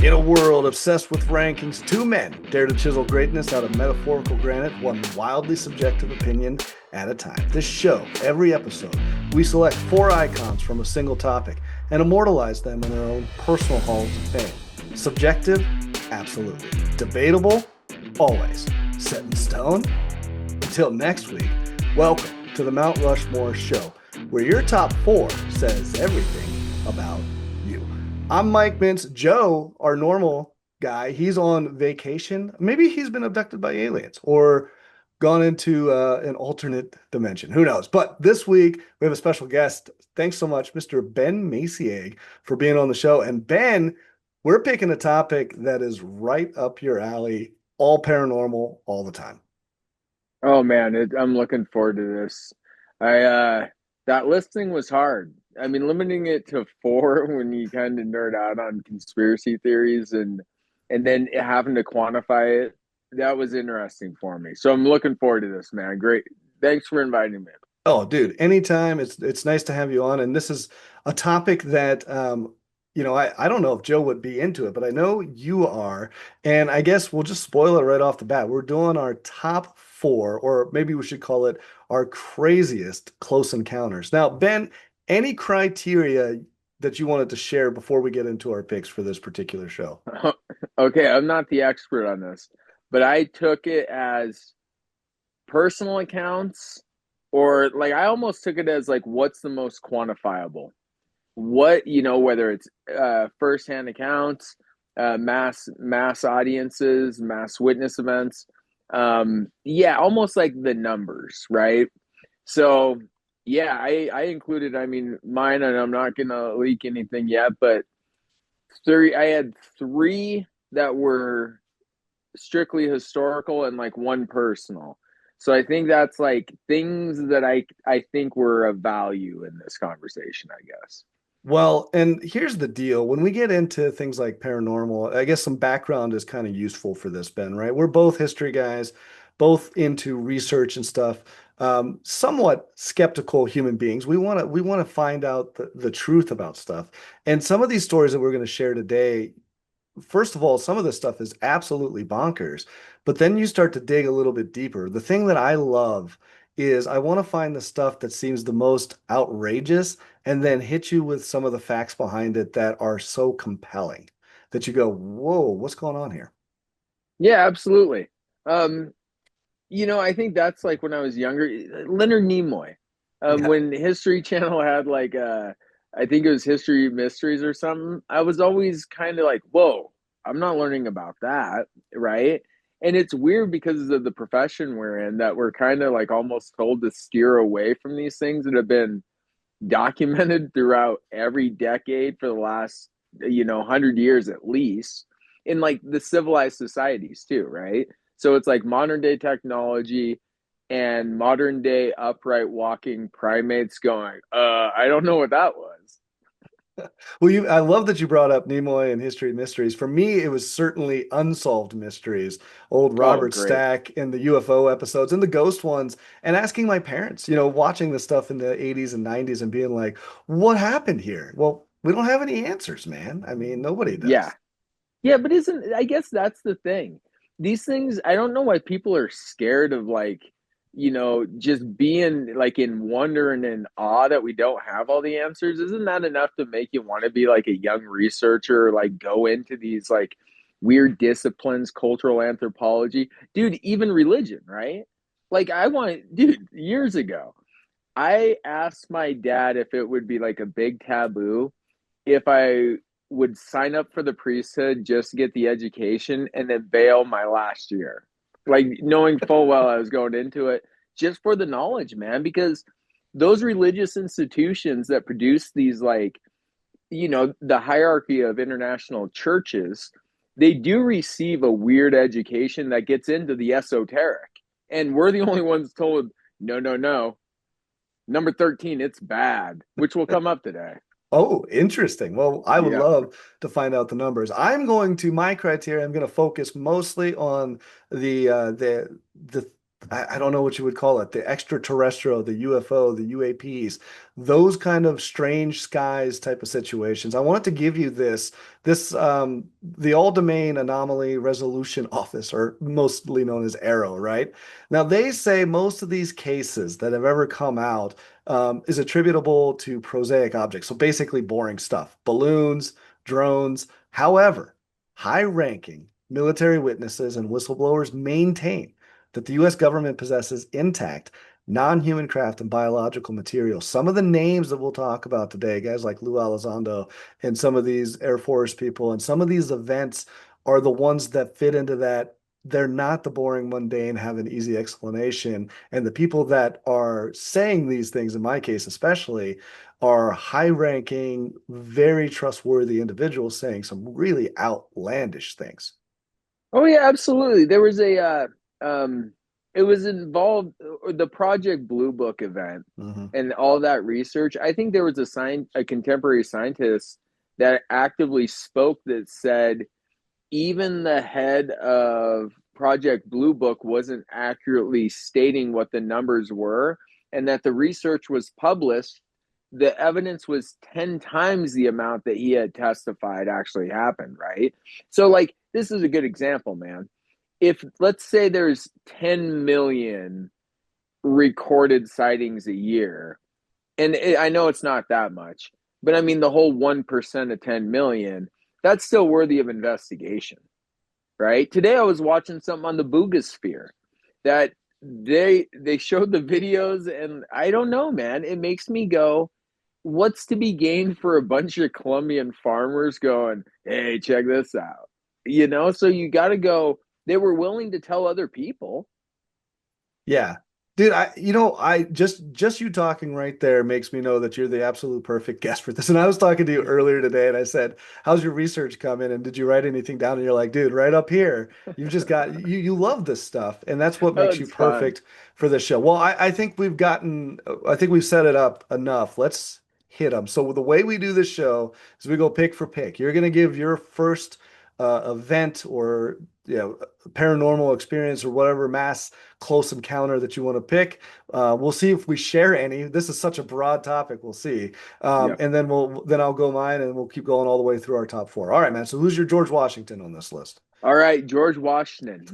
In a world obsessed with rankings, two men dare to chisel greatness out of metaphorical granite, one wildly subjective opinion at a time. This show, every episode, we select four icons from a single topic and immortalize them in our own personal halls of fame. Subjective? Absolutely. Debatable? Always. Set in stone? Until next week, welcome to the Mount Rushmore show, where your top four says everything about you. I'm Mike Mintz. Joe, our normal guy, he's on vacation. Maybe he's been abducted by aliens or gone into an alternate dimension. Who knows? But this week, we have a special guest. Thanks so much, Mr. Ben Maciag, for being on the show. And Ben, we're picking a topic that is right up your alley, all paranormal, all the time. Oh man, I'm looking forward to this. I that listing was hard. I mean, limiting it to four when you kind of nerd out on conspiracy theories and then having to quantify it, that was interesting for me. So I'm looking forward to this, man. Great. Thanks for inviting me. Oh, dude, anytime. It's nice to have you on. And this is a topic that I don't know if Joe would be into it, but I know you are. And I guess we'll just spoil it right off the bat. We're doing our top four, or maybe we should call it our craziest close encounters. Now, Ben, any criteria that you wanted to share before we get into our picks for this particular show? Okay, I'm not the expert on this, but I took it as personal accounts or like I almost took it as like what's the most quantifiable? What, whether it's firsthand accounts, mass audiences, mass witness events. Yeah, almost like the numbers, right? So yeah, I included, I mean, mine, and I'm not gonna leak anything yet, but I had three that were strictly historical and like one personal. So I think that's like things that I think were of value in this conversation, I guess. Well, and here's the deal. When we get into things like paranormal, I guess some background is kind of useful for this, Ben, right? We're both history guys, both into research and stuff. Somewhat skeptical human beings. We want to find out the truth about stuff. And some of these stories that we're going to share today, first of all, some of this stuff is absolutely bonkers, but then you start to dig a little bit deeper. The thing that I love is I want to find the stuff that seems the most outrageous and then hit you with some of the facts behind it that are so compelling that you go, whoa, what's going on here? Yeah, absolutely. Um, I think that's like when I was younger, Leonard Nimoy. Yeah. When History Channel had like I think it was History Mysteries or something, I was always kind of like, whoa, I'm not learning about that, right? And it's weird because of the profession we're in that we're kind of like almost told to steer away from these things that have been documented throughout every decade for the last 100 years at least in like the civilized societies too, right? So it's like modern day technology and modern day upright walking primates going, I don't know what that was. Well, I love that you brought up Nimoy and History Mysteries. For me, it was certainly Unsolved Mysteries, old Oh, Robert great. Stack and the UFO episodes and the ghost ones, and asking my parents, watching the stuff in the 80s and 90s and being like, what happened here? Well, we don't have any answers, man. I mean, nobody Yeah. does. Yeah, but isn't I guess that's the thing. These things, I don't know why people are scared of like, just being like in wonder and in awe that we don't have all the answers. Isn't that enough to make you want to be like a young researcher, like go into these like weird disciplines, cultural anthropology, dude, even religion, right? Like dude, years ago, I asked my dad if it would be like a big taboo if I would sign up for the priesthood just to get the education and then bail my last year. Like knowing full well I was going into it just for the knowledge, man, because those religious institutions that produce these like, the hierarchy of international churches, they do receive a weird education that gets into the esoteric. And we're the only ones told, no, no, no. Number 13, it's bad, which will come up today. Oh, interesting. Well, I would Yeah. love to find out the numbers. My criteria, I'm going to focus mostly on the I don't know what you would call it, the extraterrestrial, the UFO, the UAPs, those kind of strange skies type of situations. I wanted to give you the All Domain Anomaly Resolution Office, or mostly known as ARROW, right? Now they say most of these cases that have ever come out is attributable to prosaic objects, so basically boring stuff, balloons, drones. However, high-ranking military witnesses and whistleblowers maintain that the US government possesses intact non-human craft and biological materials. Some of the names that we'll talk about today, guys like Lou Elizondo and some of these Air Force people and some of these events are the ones that fit into that. They're not the boring, mundane, have an easy explanation. And the people that are saying these things, in my case especially, are high-ranking, very trustworthy individuals saying some really outlandish things. Oh yeah, absolutely. There was um it was involved the Project Blue Book event Mhm. and all that research. I think there was a contemporary scientist that actively spoke that said even the head of Project Blue Book wasn't accurately stating what the numbers were, and that the research was published. The evidence was 10 times the amount that he had testified actually happened, right? So, like, this is a good example, man. If, let's say, there's 10 million recorded sightings a year, and I know it's not that much, but I mean, the whole 1% of 10 million, that's still worthy of investigation, right? Today I was watching something on the Boogosphere that they showed the videos, and I don't know, man. It makes me go, what's to be gained for a bunch of Colombian farmers going, hey, check this out? So you got to go. They were willing to tell other people. Yeah. Dude, I just you talking right there makes me know that you're the absolute perfect guest for this. And I was talking to you earlier today and I said, "How's your research coming? And did you write anything down?" And you're like, "Dude, right up here. You've just got you love this stuff, and that's what Oh, makes you it's fun. perfect for this show." Well, I think we've set it up enough. Let's hit them. So the way we do this show is we go pick for pick. You're gonna give your first event or paranormal experience or whatever mass close encounter that you want to pick. We'll see if we share any. This is such a broad topic. We'll see, Yeah. and then I'll go mine, and we'll keep going all the way through our top four. All right, man. So who's your George Washington on this list? All right, George Washington.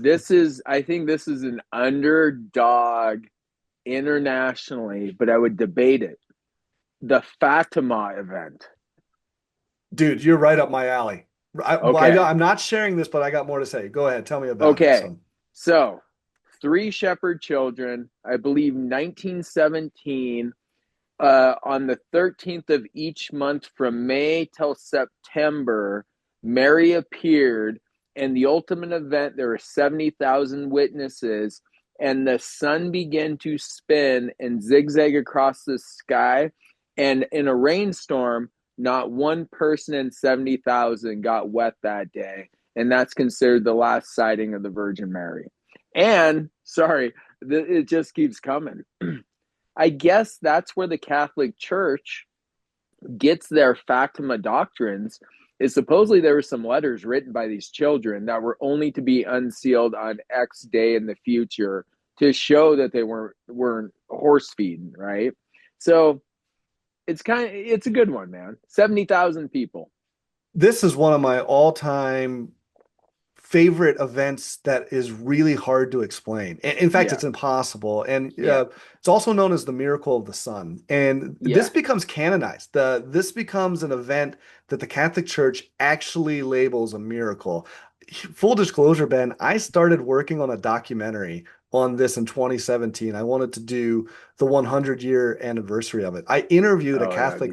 I think this is an underdog internationally, but I would debate it. The Fatima event. Dude, you're right up my alley. Okay. I'm not sharing this, but I got more to say. Go ahead, tell me about it. Okay. So, So, three shepherd children, I believe 1917, on the 13th of each month from May till September, Mary appeared, and the ultimate event, there were 70,000 witnesses, and the sun began to spin and zigzag across the sky. And in a rainstorm, not one person in 70,000 got wet that day. And that's considered the last sighting of the Virgin Mary. And, sorry, it just keeps coming. I guess that's where the Catholic Church gets their Fatima doctrines. Is supposedly there were some letters written by these children that were only to be unsealed on X day in the future to show that they weren't horse feeding, right? So it's a good one, man. 70,000 people. this is one of my all-time favorite events that is really hard to explain. In fact, Yeah, it's impossible. And yeah, it's also known as the miracle of the sun. And this yeah. becomes canonized. This becomes an event that the Catholic Church actually labels a miracle. Full disclosure, Ben, I started working on a documentary on this in 2017. I wanted to do the 100-year anniversary of it. Oh, that'd be I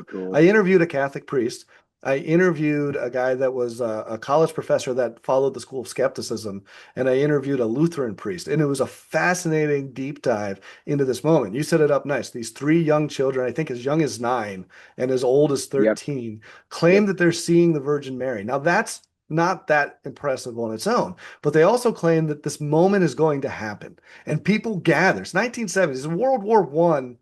cool. interviewed a Catholic priest. I interviewed a guy that was a college professor that followed the school of skepticism, and I interviewed a Lutheran priest. And it was a fascinating deep dive into this moment. You set it up nice. These three young children, I think as young as 9 and as old as Yep, 13, yep, claim that they're seeing the Virgin Mary. Now, that's not that impressive on its own, but they also claim that this moment is going to happen. And people gather. It's 1970s. World War One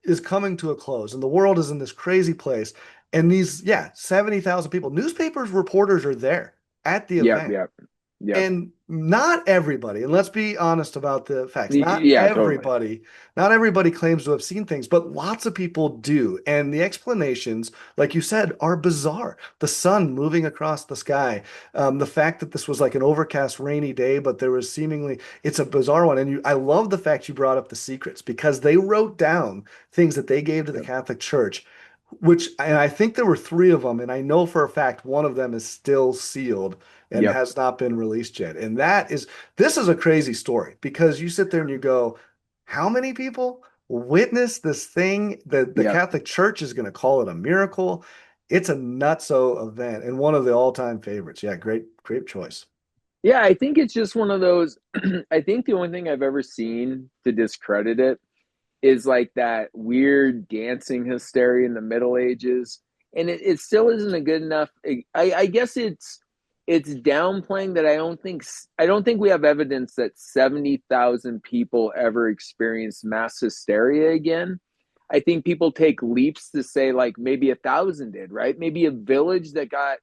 is coming to a close and the world is in this crazy place. And these, yeah, 70,000 people, newspapers, reporters are there at the yep, event. yep. Yep. And not everybody, and let's be honest about the facts, Yeah, totally. not everybody claims to have seen things, but lots of people do. And the explanations, like you said, are bizarre. The sun moving across the sky, the fact that this was like an overcast, rainy day, but there was seemingly, it's a bizarre one. And I love the fact you brought up the secrets because they wrote down things that they gave to the Yep. Catholic Church, and I think there were three of them, and I know for a fact one of them is still sealed and Yep. has not been released yet. And this is a crazy story because you sit there and you go, how many people witnessed this thing that the Yep. Catholic Church is going to call it a miracle? It's a nutso event and one of the all-time favorites. Yeah, great choice. Yeah, I think it's just one of those. I think the only thing I've ever seen to discredit it is like that weird dancing hysteria in the Middle Ages, and it still isn't a good enough. I guess it's downplaying that. I don't think we have evidence that 70,000 people ever experienced mass hysteria again. I think people take leaps to say like maybe 1,000 did, right? Maybe a village that got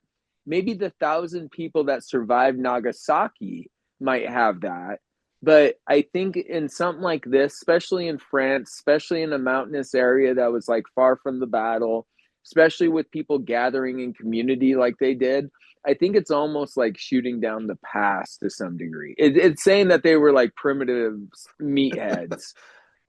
maybe the 1,000 people that survived Nagasaki might have that. But I think in something like this, especially in France, especially in a mountainous area that was like far from the battle, especially with people gathering in community like they did, I think it's almost like shooting down the past to some degree. It's saying that they were like primitive meatheads,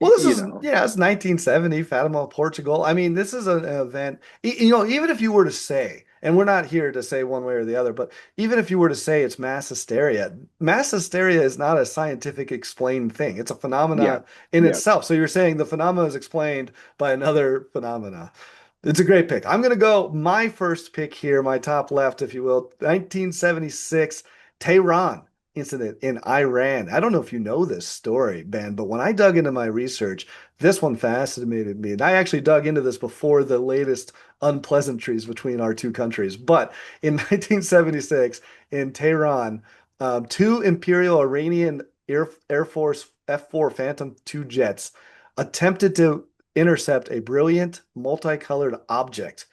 Well, this you is, know? yeah, it's 1970, Fatima, Portugal. I mean, this is an event, even if you were to say, and we're not here to say one way or the other, but even if you were to say it's mass hysteria is not a scientific explained thing. It's a Yeah. phenomena in Yeah. itself. So you're saying the phenomena is explained by another phenomena. It's a great pick. I'm going to go my first pick here, my top left, if you will, 1976, Tehran incident in Iran. I don't know if you know this story, Ben, but when I dug into my research, this one fascinated me. And I actually dug into this before the latest unpleasantries between our two countries. But in 1976, in Tehran, two Imperial Iranian Air Force F-4 Phantom II jets attempted to intercept a brilliant multicolored object.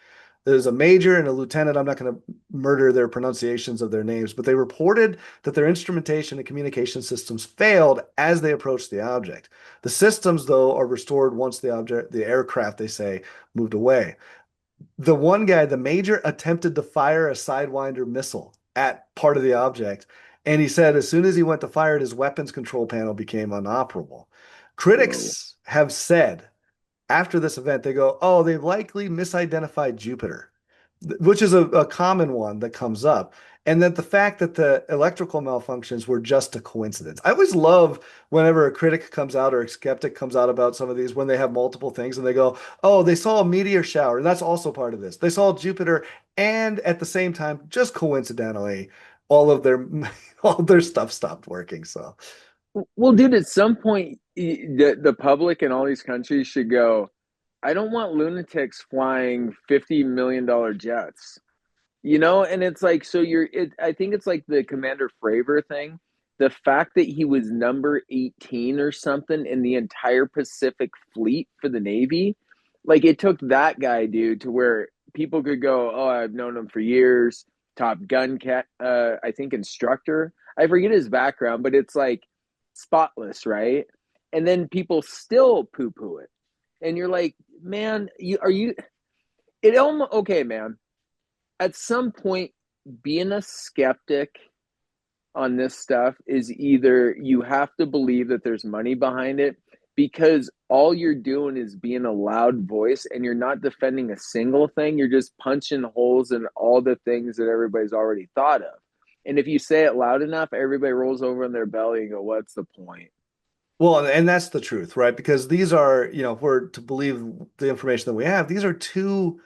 There's a major and a lieutenant. I'm not going to murder their pronunciations of their names, but they reported that their instrumentation and communication systems failed as they approached the object. The systems, though, are restored once the aircraft, they say, moved away. The one guy, the major, attempted to fire a Sidewinder missile at part of the object, and he said as soon as he went to fire it, his weapons control panel became inoperable. Whoa. Critics have said after this event, they go, oh, they likely misidentified Jupiter, which is a common one that comes up. And that the fact that the electrical malfunctions were just a coincidence. I always love whenever a critic comes out or a skeptic comes out about some of these when they have multiple things and they go, oh, they saw a meteor shower. And that's also part of this. They saw Jupiter and at the same time, just coincidentally, all of their all of their stuff stopped working. So Well, dude, at some point, the public in all these countries should go, I don't want lunatics flying $50 million jets, And it's like, I think it's like the Commander Fravor thing. The fact that he was number 18 or something in the entire Pacific Fleet for the Navy, like it took that guy, dude, to where people could go, oh, I've known him for years. Top Gun cat, I think instructor. I forget his background, but it's like spotless, right? And then people still poo poo it. And you're like, man, it almost, okay, man. At some point, being a skeptic on this stuff is either you have to believe that there's money behind it because all you're doing is being a loud voice and you're not defending a single thing. You're just punching holes in all the things that everybody's already thought of. And if you say it loud enough, everybody rolls over in their belly and go, what's the point? well, and that's the truth, right? Because these are, if we're to believe the information that we have, these are two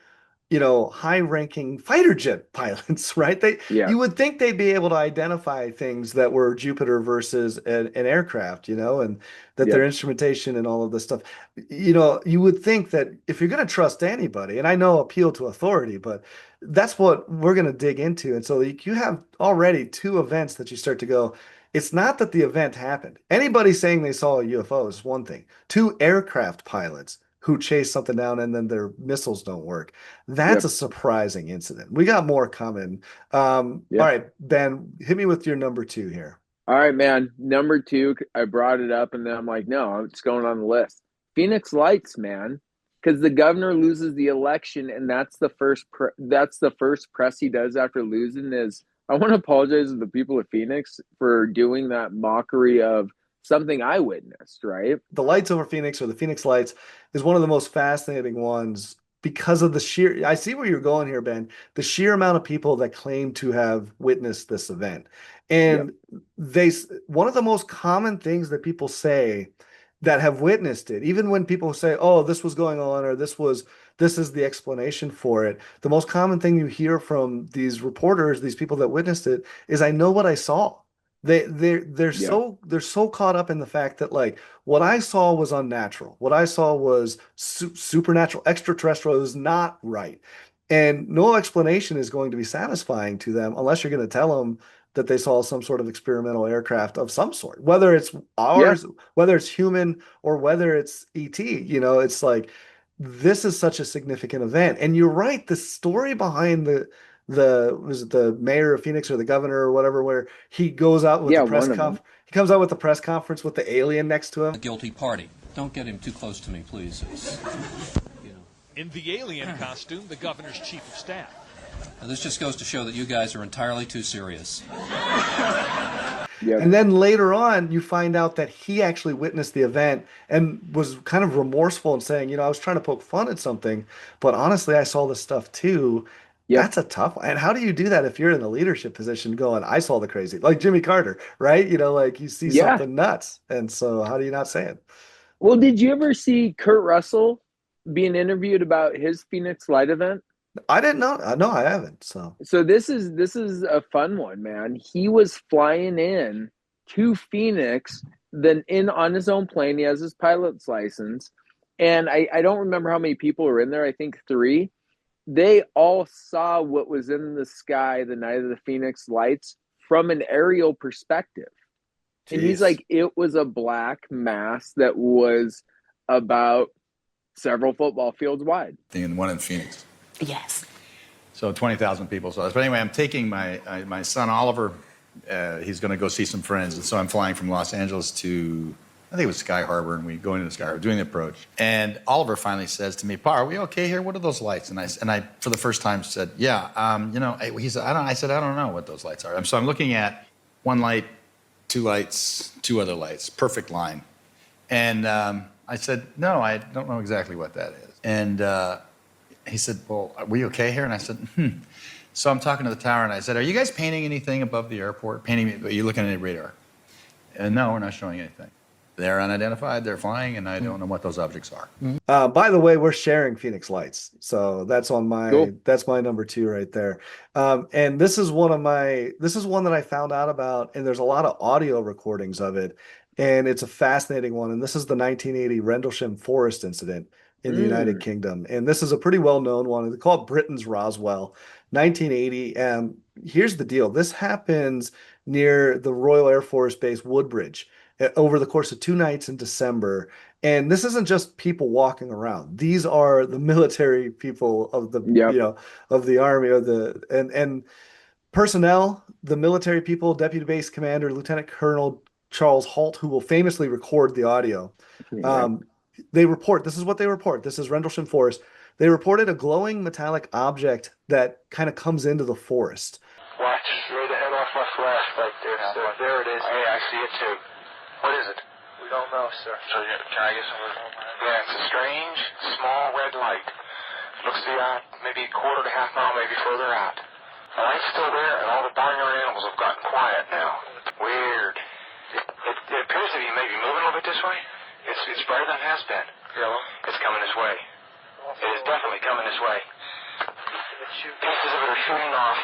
high-ranking fighter jet pilots, right? Yeah. You would think they'd be able to identify things that were Jupiter versus an aircraft, and that their Yep. instrumentation and all of this stuff. You would think that if you're going to trust anybody, and I know appeal to authority, but that's what we're going to dig into. And so you have already two events that you start to go, it's not that the event happened. Anybody saying they saw a UFO is one thing. Two aircraft pilots who chase something down and then their missiles don't work. That's a surprising incident. We got more coming. All right, Ben, hit me with your number two here. All right, man. Number two, I brought it up, and then I'm like, no, it's going on the list. Phoenix Lights, man, because the governor loses the election, and that's the first press he does after losing. Is I want to apologize to the people of Phoenix for doing that mockery of something I witnessed. Right? The Lights over Phoenix, or the Phoenix Lights, is one of the most fascinating ones because of the sheer, I see where you're going here, Ben, the sheer amount of people that claim to have witnessed this event. And they, one of the most common things that people say that have witnessed it, even when people say, oh, this was going on, or this is the explanation for it, the most common thing you hear from these reporters, these people that witnessed it, is I know what I saw. They're so caught up in the fact that, like, what I saw was unnatural. What I saw was supernatural, extraterrestrial. It was not right. And no explanation is going to be satisfying to them unless you're going to tell them that they saw some sort of experimental aircraft of some sort, whether it's ours, whether it's human, or whether it's ET. It's like, this is such a significant event. And you're right, the story behind was it the mayor of Phoenix or the governor or whatever, where he goes out with he comes out with the press conference with the alien next to him. A guilty party. Don't get him too close to me, please. In the alien costume, the governor's chief of staff. Now, this just goes to show that you guys are entirely too serious. And then later on, you find out that he actually witnessed the event and was kind of remorseful and saying, I was trying to poke fun at something, but honestly, I saw this stuff too. That's a tough one. And how do you do that if you're in the leadership position going, I saw the crazy, like Jimmy Carter, right? Like you see something nuts. And so how do you not say it? Well, did you ever see Kurt Russell being interviewed about his Phoenix Light event? I didn't know. No, I haven't. So this is a fun one, man. He was flying in to Phoenix, then in on his own plane. He has his pilot's license. And I don't remember how many people were in there. I think 3. They all saw what was in the sky the night of the Phoenix Lights from an aerial perspective. Jeez. And he's like, it was a black mass that was about several football fields wide. And one in Phoenix. Yes. So 20,000 people saw this. But anyway, I'm taking my son Oliver. He's going to go see some friends. And so I'm flying from Los Angeles to, I think it was Sky Harbor, and we go into the Sky Harbor, doing the approach. And Oliver finally says to me, Pa, are we okay here? What are those lights? And I for the first time said, yeah. He said, I said, I don't know what those lights are. So I'm looking at one light, 2 lights, 2 other lights, perfect line. And I said, no, I don't know exactly what that is. And he said, well, are we okay here? And I said, So I'm talking to the tower, and I said, are you guys painting anything above the airport? Are you looking at any radar? And no, we're not showing anything. They're unidentified, they're flying, and I don't know what those objects are. By the way, we're sharing Phoenix Lights. So that's on that's my number 2 right there. And this is one that I found out about, and there's a lot of audio recordings of it. And it's a fascinating one. And this is the 1980 Rendlesham Forest incident in the United Kingdom. And this is a pretty well-known one. They call it Britain's Roswell, 1980. Here's the deal. This happens near the Royal Air Force Base Woodbridge over the course of 2 nights in December. And this isn't just people walking around. These are the military people of the, of the army, and personnel, the military people, Deputy Base Commander, Lieutenant Colonel Charles Halt, who will famously record the audio. They report, this is what they report. This is Rendlesham Forest. They reported a glowing metallic object that kind of comes into the forest. Watch, lay the head off my flashlight there, sir. There it is. Hey, I see it too. What is it? We don't know, sir. So can I get some of it? Yeah, it's a strange, small red light. Looks to be out maybe a quarter to half mile, maybe further out. The light's still there, and all the barnyard animals have gotten quiet now. Weird. It appears to be maybe moving a little bit this way. It's brighter than it has been. Yellow. It's coming this way. It is definitely coming this way. Pieces of it are shooting off.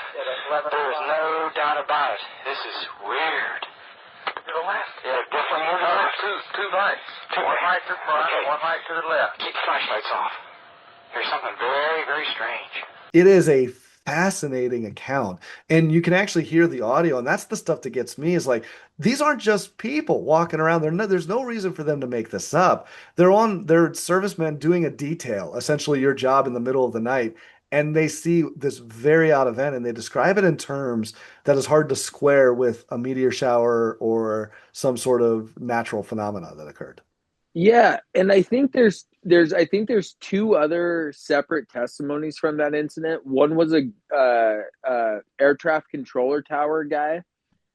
There is no doubt about it. This is weird. To the left. Yeah, definitely moving to the left. Two lights. One light to the front, one light to the left. Keep the flashlights off. There's something very, very strange. It is a fascinating account. And you can actually hear the audio. And that's the stuff that gets me is like, these aren't just people walking around. There's no reason for them to make this up. They're servicemen doing a detail, essentially your job in the middle of the night. And they see this very odd event and they describe it in terms that is hard to square with a meteor shower or some sort of natural phenomena that occurred. Yeah, and I think there's two other separate testimonies from that incident. One was a air traffic controller tower guy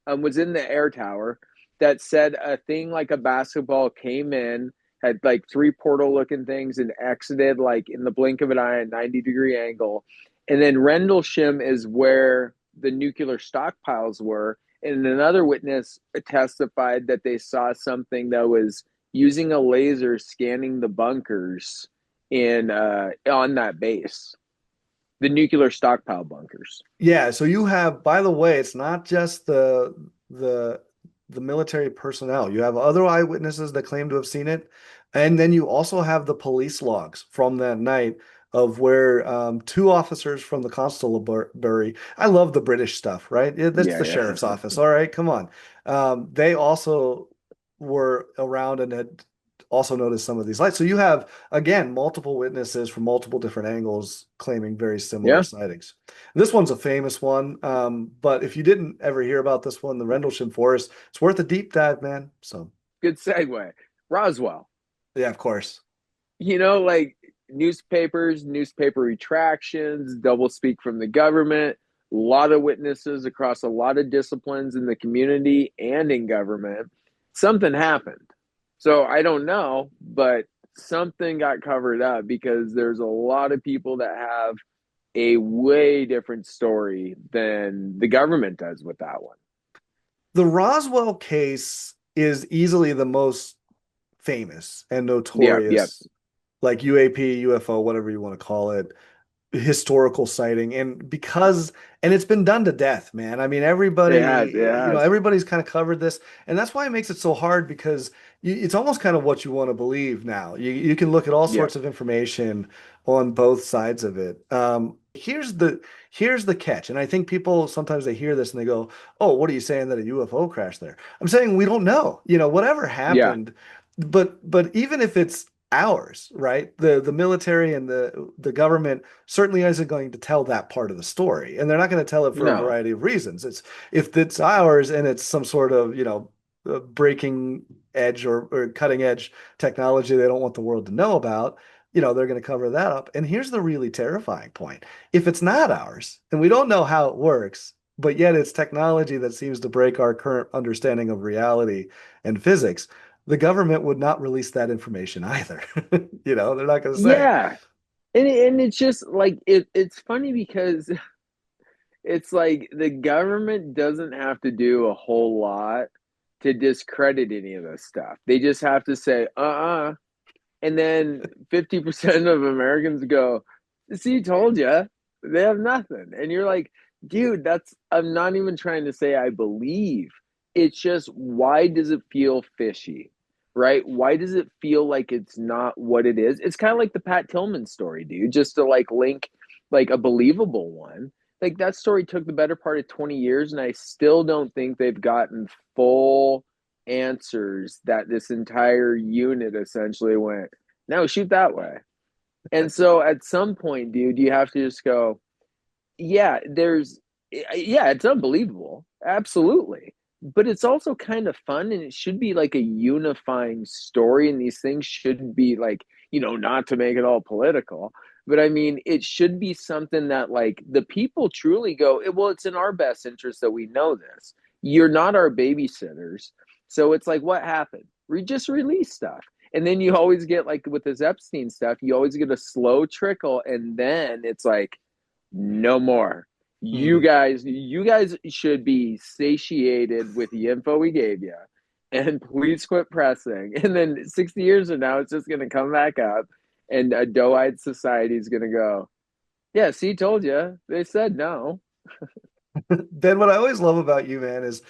was in the air tower that said a thing like a basketball came in, had like three portal looking things and exited like in the blink of an eye at 90-degree angle. And then Rendlesham is where the nuclear stockpiles were. And another witness testified that they saw something that was using a laser scanning the bunkers in on that base, the nuclear stockpile bunkers. Yeah, so you have, by the way, it's not just the the military personnel. You have other eyewitnesses that claim to have seen it, and then you also have the police logs from that night of where two officers from the constabulary. I love the British stuff, right? That's Yeah, the yeah. sheriff's office. All right, come on. They also were around and had also noticed some of these lights. So you have, again, multiple witnesses from multiple different angles claiming very similar Yeah. sightings. This one's a famous one, but if you didn't ever hear about this one, the Rendlesham Forest, it's worth a deep dive, man. So, Good segue. Roswell. yeah, of course. Like newspapers, newspaper retractions, double speak from the government, a lot of witnesses across a lot of disciplines in the community and in government. Something happened. So I don't know, but something got covered up because there's a lot of people that have a way different story than the government does with that one. The Roswell case is easily the most famous and Yeah, yeah, notorious, like UAP, UFO, whatever you want to call it, historical sighting. And it's been done to death, man. I mean, it has, it everybody, has. everybody's kind of covered this. And that's why it makes it so hard because it's almost kind of what you want to believe now. You can look at all Yeah, sorts of information on both sides of it. Here's the catch. And I think people sometimes they hear this and they go, "Oh, what are you saying that a UFO crashed there?" I'm saying we don't know. Whatever yeah, happened, but even if it's ours, right? The military and the government certainly isn't going to tell that part of the story, and they're not going to tell it for a no, variety of reasons. It's if it's ours and it's some sort of breaking edge or cutting edge technology they don't want the world to know about. They're going to cover that up. And here's the really terrifying point: if it's not ours and we don't know how it works, but yet it's technology that seems to break our current understanding of reality and physics, the government would not release that information either. They're not going to say. yeah. And it's just like it's funny because it's like the government doesn't have to do a whole lot to discredit any of this stuff. They just have to say, and then 50% of Americans go, see, told you. They have nothing. And you're like, dude, I'm not even trying to say I believe. It's just, why does it feel fishy? Right? Why does it feel like it's not what it is? It's kind of like the Pat Tillman story, dude, just to like link like a believable one. Like that story took the better part of 20 years, and I still don't think they've gotten full answers that this entire unit essentially went, no, shoot that way. And so at some point, dude, you have to just go, yeah, it's unbelievable. Absolutely. But it's also kind of fun, and it should be like a unifying story. And these things shouldn't be like, not to make it all political, but I mean, it should be something that like the people truly go, well, it's in our best interest that we know this. You're not our babysitters. So it's like, what happened? We just release stuff. And then you always get like with this Epstein stuff, you always get a slow trickle, and then it's like, no more. You Hmm. guys, you guys should be satiated with the info we gave you, and please quit pressing. And then 60 years from now, it's just going to come back up, and a doe-eyed society is going to go, yeah, see, told you. They said no. Ben, what I always love about you, man, is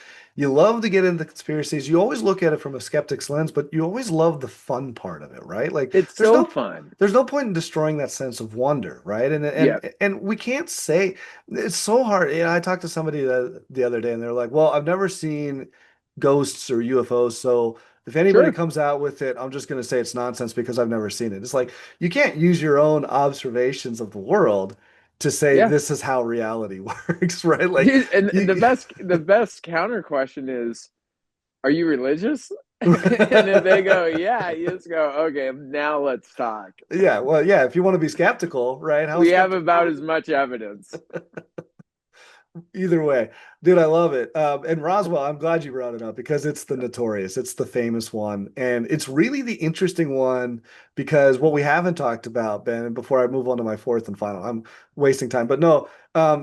You love to get into conspiracies. You always look at it from a skeptic's lens, but you always love the fun part of it, right? Like It's so fun. there's no point in destroying that sense of wonder, right? And Yeah, and we can't say it's so hard. You know, I talked to somebody the other day and they're like, "Well, I've never seen ghosts or UFOs, so if anybody sure. comes out with it, I'm just going to say it's nonsense because I've never seen it." It's like you can't use your own observations of the world to say Yeah. this is how reality works, right? Like Dude, and you, the best counter question is, are you religious? And if they go, yeah, you just go, okay, now let's talk. yeah, well, yeah, if you want to be skeptical, right? How We have skeptical? about as much evidence. Either way, dude, I love it. And Roswell, I'm glad you brought it up because it's the notorious, it's the famous one, and it's really the interesting one because what we haven't talked about, Ben, and before I move on to my fourth and final, I'm wasting time, but no,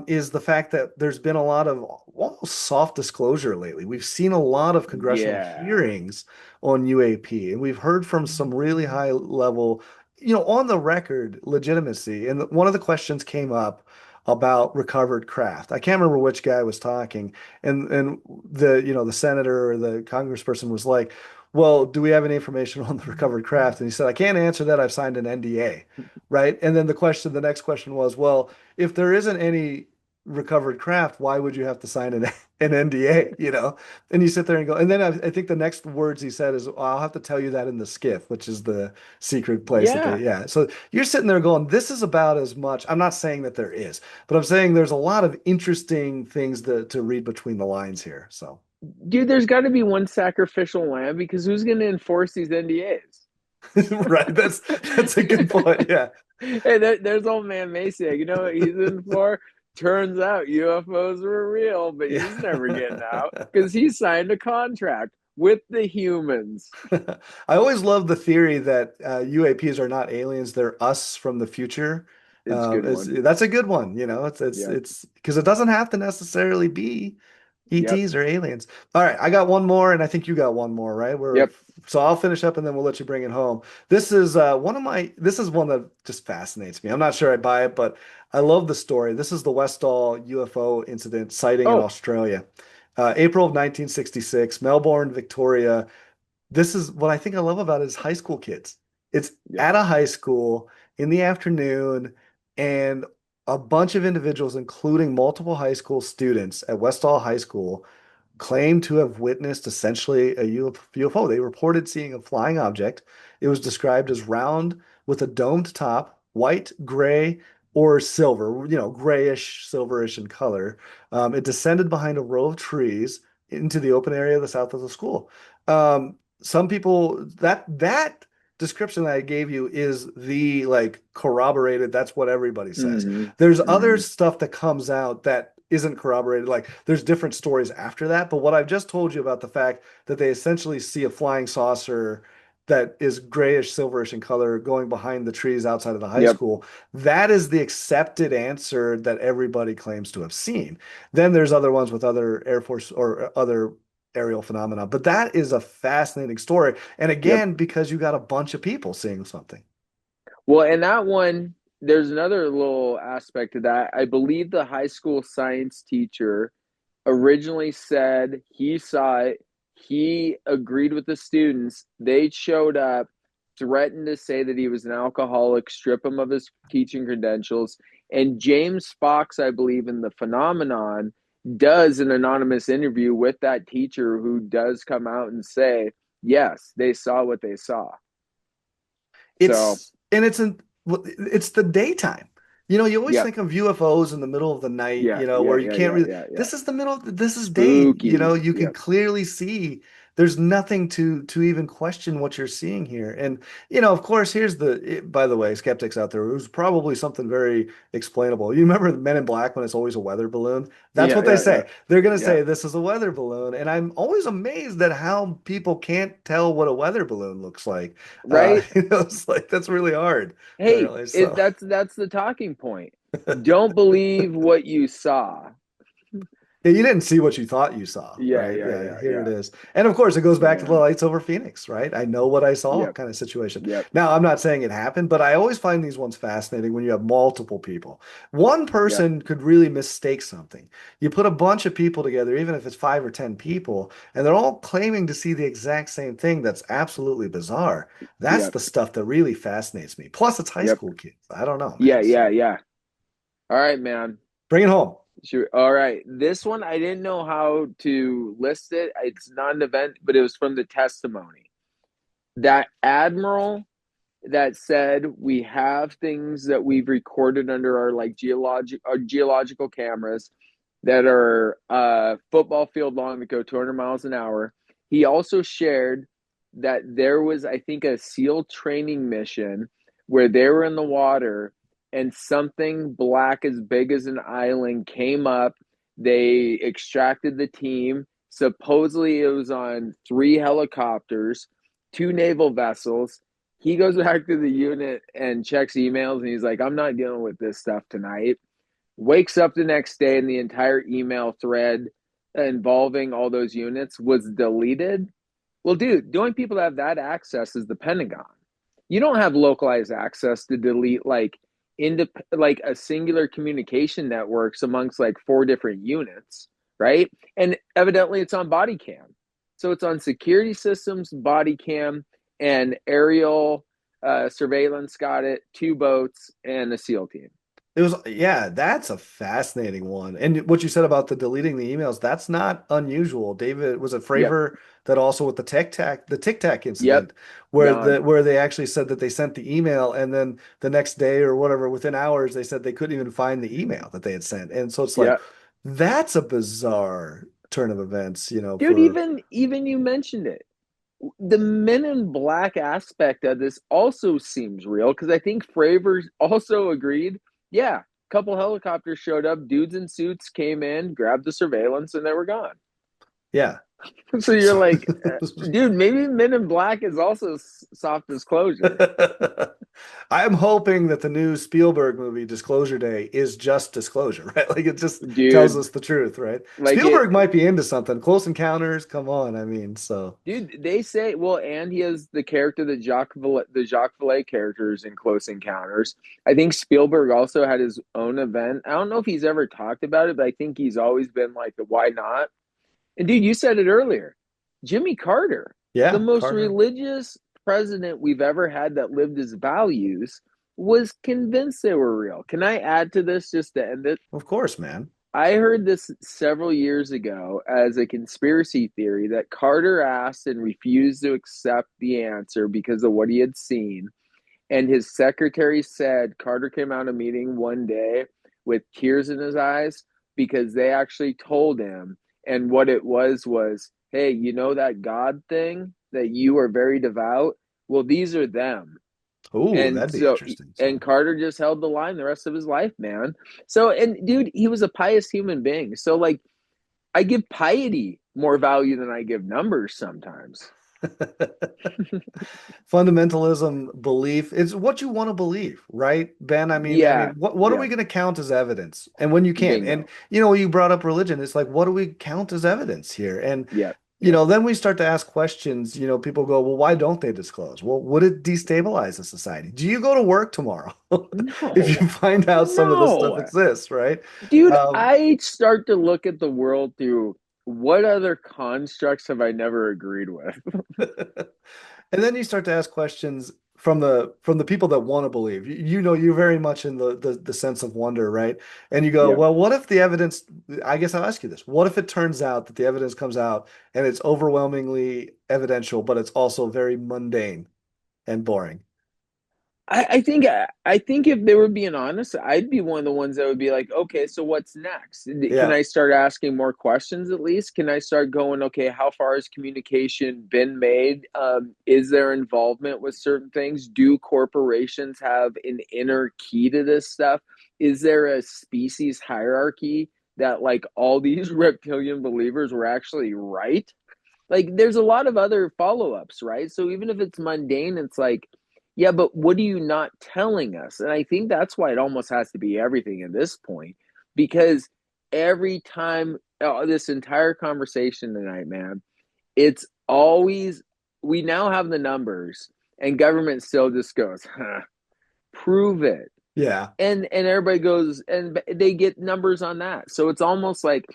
is the fact that there's been a lot of almost soft disclosure lately. We've seen a lot of congressional Yeah. hearings on UAP, and we've heard from some really high level, on the record legitimacy. And one of the questions came up about recovered craft. I can't remember which guy was talking, and the senator or the congressperson was like, "Well, do we have any information on the recovered craft?" And he said, "I can't answer that. I've signed an NDA." Right? And then the next question was, "Well, if there isn't any recovered craft, why would you have to sign an NDA?" And you sit there and go, and then I think the next words he said is, "I'll have to tell you that in the skiff," which is the secret place that Yeah. yeah. So you're sitting there going, this is about as much. I'm not saying that there is, but I'm saying there's a lot of interesting things to read between the lines here. So, Dude, there's got to be one sacrificial lamb because who's going to enforce these NDAs? right. That's a good point. Yeah. Hey, there's old man Maciag. You know what he's in for? Turns out UFOs were real, but Yeah. he's never getting out because he signed a contract with the humans. I always love the theory that UAPs are not aliens; they're us from the future. It's a good one. That's a good one. Yep. It's because it doesn't have to necessarily be Yep. ETs or aliens. All right, I got one more, and I think you got one more, right? Yep. So I'll finish up, and then we'll let you bring it home. This is This is one that just fascinates me. I'm not sure I buy it, but I love the story. This is the Westall UFO incident sighting in Oh, Australia, April of 1966, Melbourne, Victoria. This is what I think I love about it is high school kids. It's yep. at a high school in the afternoon, and a bunch of individuals, including multiple high school students at Westall High School, claimed to have witnessed essentially a UFO. They reported seeing a flying object. It was described as round with a domed top, white, gray, or silver, grayish, silverish in color. It descended behind a row of trees into the open area of the south of the school. Some people that description that I gave you is the like corroborated, that's what everybody says. Hmm. There's other Hmm. stuff that comes out that isn't corroborated. Like there's different stories after that. But what I've just told you about the fact that they essentially see a flying saucer that is grayish, silverish in color going behind the trees outside of the high Yep. school, that is the accepted answer that everybody claims to have seen. Then there's other ones with other Air Force or other aerial phenomena. But that is a fascinating story. And Yep. again, because you got a bunch of people seeing something. Well, and that one, there's another little aspect to that. I believe the high school science teacher originally said he saw it. He agreed with the students. They showed up, threatened to say that he was an alcoholic, strip him of his teaching credentials. And James Fox, I believe, in The Phenomenon, does an anonymous interview with that teacher who does come out and say, yes, they saw what they saw. So, It's the daytime. You always yeah, think of UFOs in the middle of the night, yeah, yeah, where you yeah, can't yeah, really. yeah, yeah. This is day. Spooky. You can Yep. clearly see there's nothing to even question what you're seeing here. And of course, by the way, skeptics out there, it was probably something very explainable. You remember the Men in Black when it's always a weather balloon? That's Yeah, what they yeah, yeah, say. They're gonna yeah. say this is a weather balloon, and I'm always amazed at how people can't tell what a weather balloon looks like. Right? It's like that's really hard Hey, apparently. So that's the talking point. Don't believe what you saw. Yeah, you didn't see what you thought you saw, Yeah, right? yeah, Yeah, yeah, here yeah. it is. And of course, it goes back to the Man. lights over Phoenix, right? I know what I saw Yep. kind of situation. Yep. Now, I'm not saying it happened, but I always find these ones fascinating when you have multiple people. One Yep. person could really mistake something. You put a bunch of people together, even if it's 5 or 10 people, and they're all claiming to see the exact same thing that's absolutely bizarre. That's Yep. the stuff that really fascinates me. Plus, it's high Yep. school kids. I don't know, Yeah, man. yeah, So yeah. All right, man. bring it home. Sure. All right. This one, I didn't know how to list it. It's not an event, but it was from the testimony. That admiral that said we have things that we've recorded under our like geological cameras that are football field long that go 200 miles an hour. He also shared that there was, I think, a SEAL training mission where they were in the water and something black as big as an island came up. They extracted the team. Supposedly, it was on 3 helicopters, 2 naval vessels. He goes back to the unit and checks emails, and he's like, I'm not dealing with this stuff tonight. Wakes up the next day, and the entire email thread involving all those units was deleted. Well, dude, the only people that have that access is the Pentagon. You don't have localized access to delete like a singular communication networks amongst like 4 different units, right? And evidently it's on body cam. So it's on security systems, body cam, and aerial surveillance got it, 2 boats, and a SEAL team. It was, yeah, that's a fascinating one. And what you said about the deleting the emails, that's not unusual. David, was it Yep. Fravor that also with the Tic Tac Yep. incident where Don. they actually said that they sent the email and then the next day or whatever, within hours, they said they couldn't even find the email that they had sent. And so it's like, Yep. that's a bizarre turn of events, Dude, for even you mentioned it. The Men in Black aspect of this also seems real because I think Fravor also agreed. Yeah, a couple helicopters showed up, dudes in suits came in, grabbed the surveillance, and they were gone. yeah. So you're like, dude, maybe Men in Black is also soft disclosure. I'm hoping that the new Spielberg movie, Disclosure Day, is just disclosure, right? Like it just tells Dude, us the truth, right? like it, Spielberg might be into something. Close Encounters, come on. I mean, so dude, they say, well, and he has the character that the Jacques Vallée characters in Close Encounters. I think Spielberg also had his own event. I don't know if he's ever talked about it, but I think he's always been like the why not. And dude, you said it earlier. Jimmy Carter, the yeah, most Carter. religious president we've ever had that lived his values, was convinced they were real. Can I add to this just to end it? Of course, man. I heard this several years ago as a conspiracy theory that Carter asked and refused to accept the answer because of what he had seen. And his secretary said Carter came out of a meeting one day with tears in his eyes because they actually told him. And what it was, hey, you know that God thing that you are very devout? Well, these are them. Oh, And that'd be so, interesting. and So Carter just held the line the rest of his life, man. So, and dude, he was a pious human being. So, like, I give piety more value than I give numbers sometimes. fundamentalism belief is what you want to believe, right, Ben? I mean, Yeah, what are yeah, we going to count as evidence? And when you can't, and bingo. you brought up religion, it's like, what do we count as evidence here? And Yeah, yeah. then we start to ask questions. People go, well, why don't they disclose? Well, would it destabilize the society? Do you go to work tomorrow if No, you find out some of this stuff no. exists, right? Dude, Um, I start to look at the world through what other constructs have I never agreed with? and then you start to ask questions from the people that want to believe. You're very much in the sense of wonder, right? And you go, Yep. well, what if the evidence, I guess I'll ask you this. What if it turns out that the evidence comes out and it's overwhelmingly evidential, but it's also very mundane and boring? I think if they were being honest, I'd be one of the ones that would be like, okay, so what's next? Can Yeah. I start asking more questions at least? Can I start going, okay, how far has communication been made? Is there involvement with certain things? Do corporations have an inner key to this stuff? Is there a species hierarchy that like all these reptilian believers were actually right? Like there's a lot of other follow-ups, right? So even if it's mundane, it's like, yeah, but what are you not telling us? And I think that's why it almost has to be everything at this point, because every time this entire conversation tonight, man, it's always, we now have the numbers, and government still just goes, huh, prove it. Yeah. And everybody goes, and they get numbers on that. So it's almost like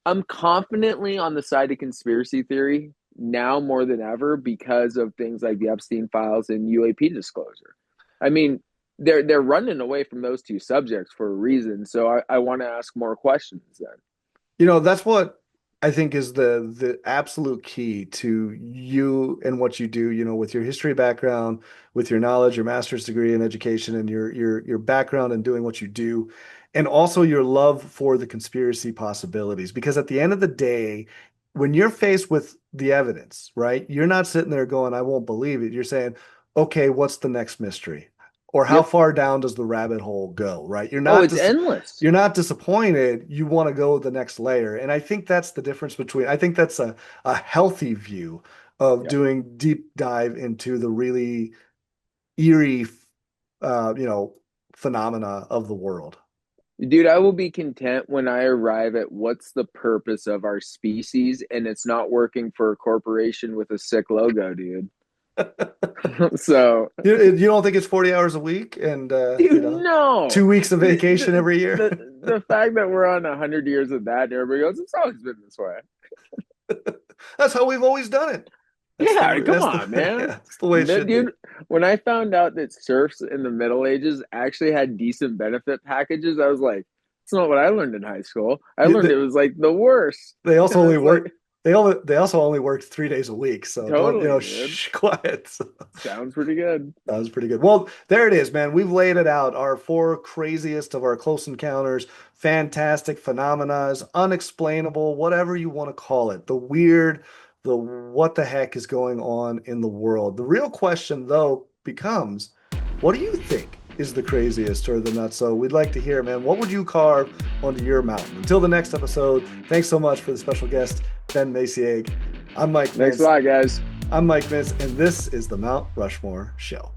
I'm confidently on the side of conspiracy theory now more than ever because of things like the Epstein files and UAP disclosure. I mean, they're running away from those two subjects for a reason. So I want to ask more questions then. You know, that's what I think is the absolute key to you and what you do, you know, with your history background, with your knowledge, your master's degree in education, and your background in doing what you do, and also your love for the conspiracy possibilities. Because at the end of the day, when you're faced with the evidence, right, you're not sitting there going, I won't believe it. You're saying, okay, what's the next mystery? Or how Yep. far down does the rabbit hole go, right? Oh, it's endless. You're not disappointed. You want to go the next layer. And I think that's the difference between, I think that's a healthy view of Yep. doing deep dive into the really eerie, you know, phenomena of the world. Dude, I will be content when I arrive at what's the purpose of our species, and it's not working for a corporation with a sick logo, dude. So, You don't think it's 40 hours a week and, dude, you know, no. 2 weeks of vacation every year? The fact that we're on 100 years of that, and everybody goes, it's always been this way. That's how we've always done it. Come on, man. Yeah, that's the way it should Dude, be. when I found out that serfs in the Middle Ages actually had decent benefit packages, I was like, it's not what I learned in high school. I learned it was like the worst. They also only It's work. like, They also only worked 3 days a week. So don't, you know, Totally, dude. shh, quiet. So sounds pretty good. that was pretty good. Well, there it is, man. We've laid it out. Our 4 craziest of our close encounters, fantastic phenomena, unexplainable, whatever you want to call it. The weird, the what the heck is going on in the world. The real question, though, becomes, what do you think is the craziest or the nuts? So we'd like to hear, man. What would you carve onto your mountain? Until the next episode, thanks so much for the special guest, Ben Maciag. I'm Mike Mintz. Thanks a lot, guys. I'm Mike Mintz, and this is the Mount Rushmore Show.